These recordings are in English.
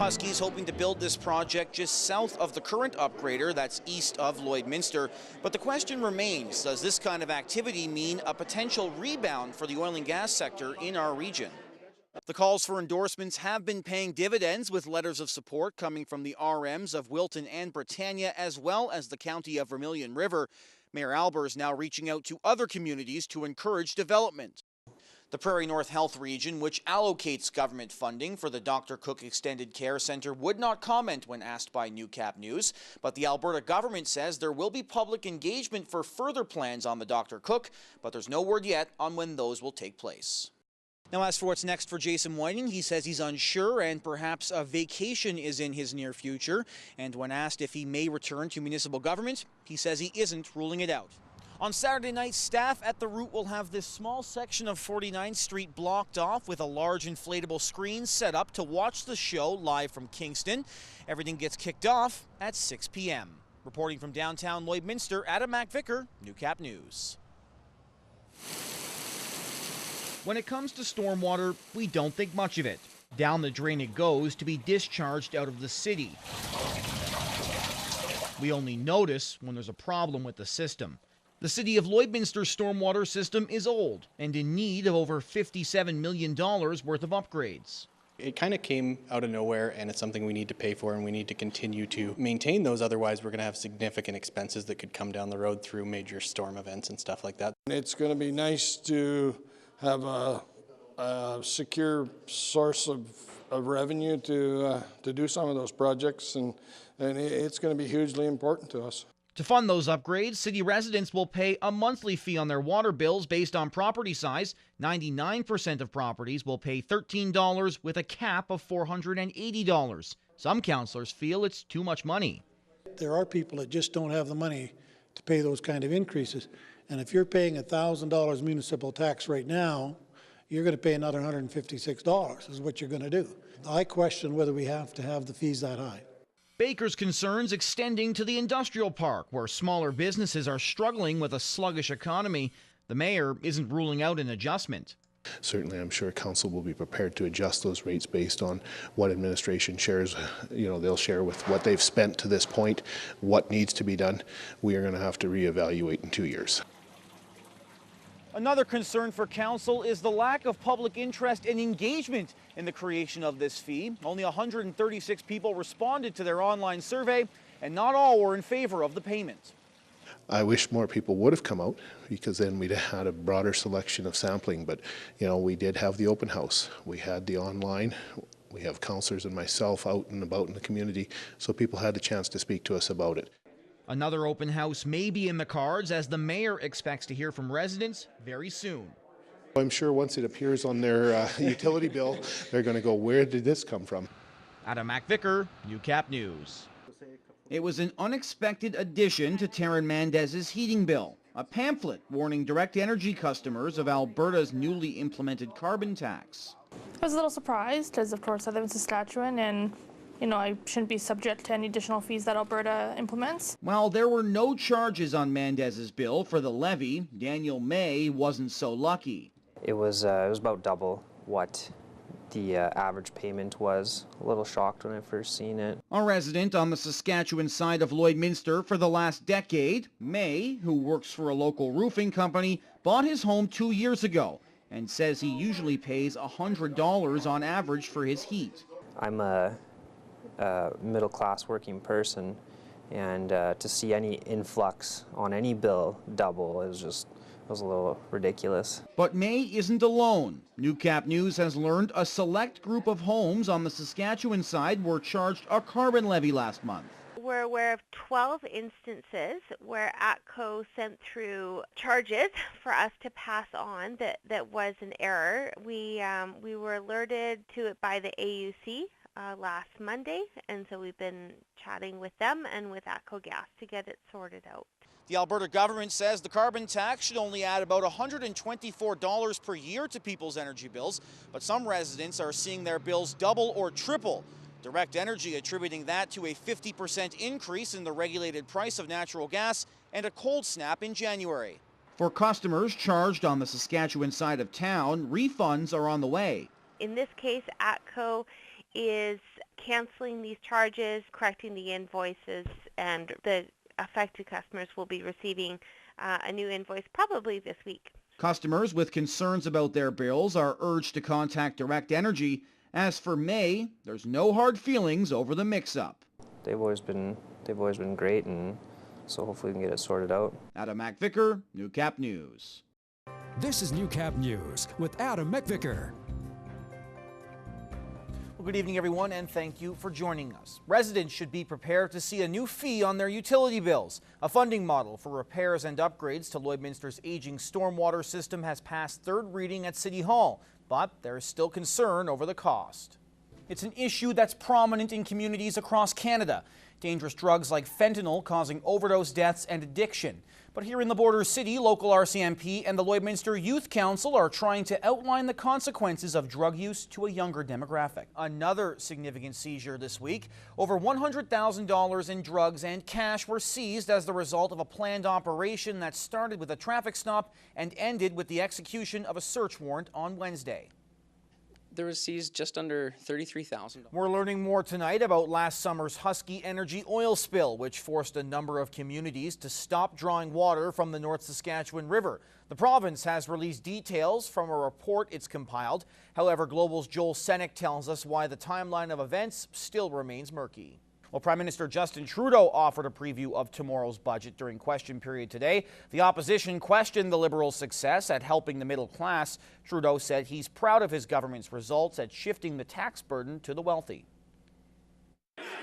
Husky's hoping to build this project just south of the current upgrader that's east of Lloydminster. But the question remains, does this kind of activity mean a potential rebound for the oil and gas sector in our region? The calls for endorsements have been paying dividends, with letters of support coming from the RMs of Wilton and Britannia, as well as the county of Vermilion River. Mayor Albert is now reaching out to other communities to encourage development. The Prairie North Health Region, which allocates government funding for the Dr. Cook Extended Care Centre, would not comment when asked by Newcap News, but the Alberta government says there will be public engagement for further plans on the Dr. Cook, but there's no word yet on when those will take place. Now, as for what's next for Jason Whiting, he says he's unsure and perhaps a vacation is in his near future. And when asked if he may return to municipal government, he says he isn't ruling it out. On Saturday night, staff at the route will have this small section of 49th Street blocked off with a large inflatable screen set up to watch the show live from Kingston. Everything gets kicked off at 6 p.m. Reporting from downtown Lloydminster, Adam MacVicar, Newcap News. When it comes to stormwater, we don't think much of it. Down the drain it goes to be discharged out of the city. We only notice when there's a problem with the system. The City of Lloydminster's stormwater system is old and in need of over $57 million worth of upgrades. It kind of came out of nowhere, and it's something we need to pay for, and we need to continue to maintain those. Otherwise, we're going to have significant expenses that could come down the road through major storm events and stuff like that. It's going to be nice to have a secure source of revenue to do some of those projects, and it's going to be hugely important to us. To fund those upgrades, city residents will pay a monthly fee on their water bills based on property size. 99% of properties will pay $13 with a cap of $480. Some councillors feel it's too much money. There are people that just don't have the money to pay those kind of increases. And if you're paying $1,000 municipal tax right now, you're going to pay another $156 is what you're going to do. I question whether we have to have the fees that high. Baker's concerns extending to the industrial park, where smaller businesses are struggling with a sluggish economy. The mayor isn't ruling out an adjustment. Certainly, I'm sure council will be prepared to adjust those rates based on what administration shares. They'll share with what they've spent to this point, what needs to be done. We are going to have to reevaluate in 2 years. Another concern for council is the lack of public interest and engagement in the creation of this fee. Only 136 people responded to their online survey, and not all were in favor of the payment. I wish more people would have come out, because then we'd have had a broader selection of sampling. But, we did have the open house. We had the online. We have councillors and myself out and about in the community, so people had a chance to speak to us about it. Another open house may be in the cards, as the mayor expects to hear from residents very soon. I'm sure once it appears on their utility bill, they're going to go, where did this come from? Adam MacVicar, Newcap News. It was an unexpected addition to Taryn Mendez's heating bill, a pamphlet warning direct energy customers of Alberta's newly implemented carbon tax. I was a little surprised, as of course I live in Saskatchewan, and I shouldn't be subject to any additional fees that Alberta implements. While there were no charges on Mendez's bill for the levy, Daniel May wasn't so lucky. It was about double what the average payment was. A little shocked when I first seen it. A resident on the Saskatchewan side of Lloydminster for the last decade, May, who works for a local roofing company, bought his home 2 years ago and says he usually pays $100 on average for his heat. I'm a middle-class working person, and to see any influx on any bill double was a little ridiculous. But May isn't alone. Newcap News has learned a select group of homes on the Saskatchewan side were charged a carbon levy last month. We're aware of 12 instances where ATCO sent through charges for us to pass on that was an error. We were alerted to it by the AUC last Monday, and so we've been chatting with them and with ATCO Gas to get it sorted out. The Alberta government says the carbon tax should only add about $124 per year to people's energy bills, but some residents are seeing their bills double or triple. Direct Energy attributing that to a 50% increase in the regulated price of natural gas and a cold snap in January. For customers charged on the Saskatchewan side of town, refunds are on the way. In this case, ATCO is canceling these charges, correcting the invoices, and the affected customers will be receiving a new invoice probably this week. Customers with concerns about their bills are urged to contact Direct Energy. As for May, there's no hard feelings over the mix-up. They've always been great, and so hopefully we can get it sorted out. Adam MacVicar, Newcap News. This is Newcap News with Adam MacVicar. Well, good evening, everyone, and thank you for joining us. Residents should be prepared to see a new fee on their utility bills. A funding model for repairs and upgrades to Lloydminster's aging stormwater system has passed third reading at City Hall, but there is still concern over the cost. It's an issue that's prominent in communities across Canada. Dangerous drugs like fentanyl causing overdose deaths and addiction. But here in the border city, local RCMP and the Lloydminster Youth Council are trying to outline the consequences of drug use to a younger demographic. Another significant seizure this week. Over $100,000 in drugs and cash were seized as the result of a planned operation that started with a traffic stop and ended with the execution of a search warrant on Wednesday. There was seized just under $33,000. We're learning more tonight about last summer's Husky Energy oil spill, which forced a number of communities to stop drawing water from the North Saskatchewan River. The province has released details from a report it's compiled. However, Global's Joel Senek tells us why the timeline of events still remains murky. Well, Prime Minister Justin Trudeau offered a preview of tomorrow's budget during question period today. The opposition questioned the Liberals' success at helping the middle class. Trudeau said he's proud of his government's results at shifting the tax burden to the wealthy.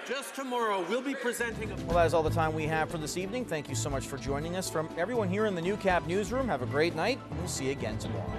Just tomorrow, we'll be presenting Well, that is all the time we have for this evening. Thank you so much for joining us. From everyone here in the Newcap newsroom, have a great night, and we'll see you again tomorrow.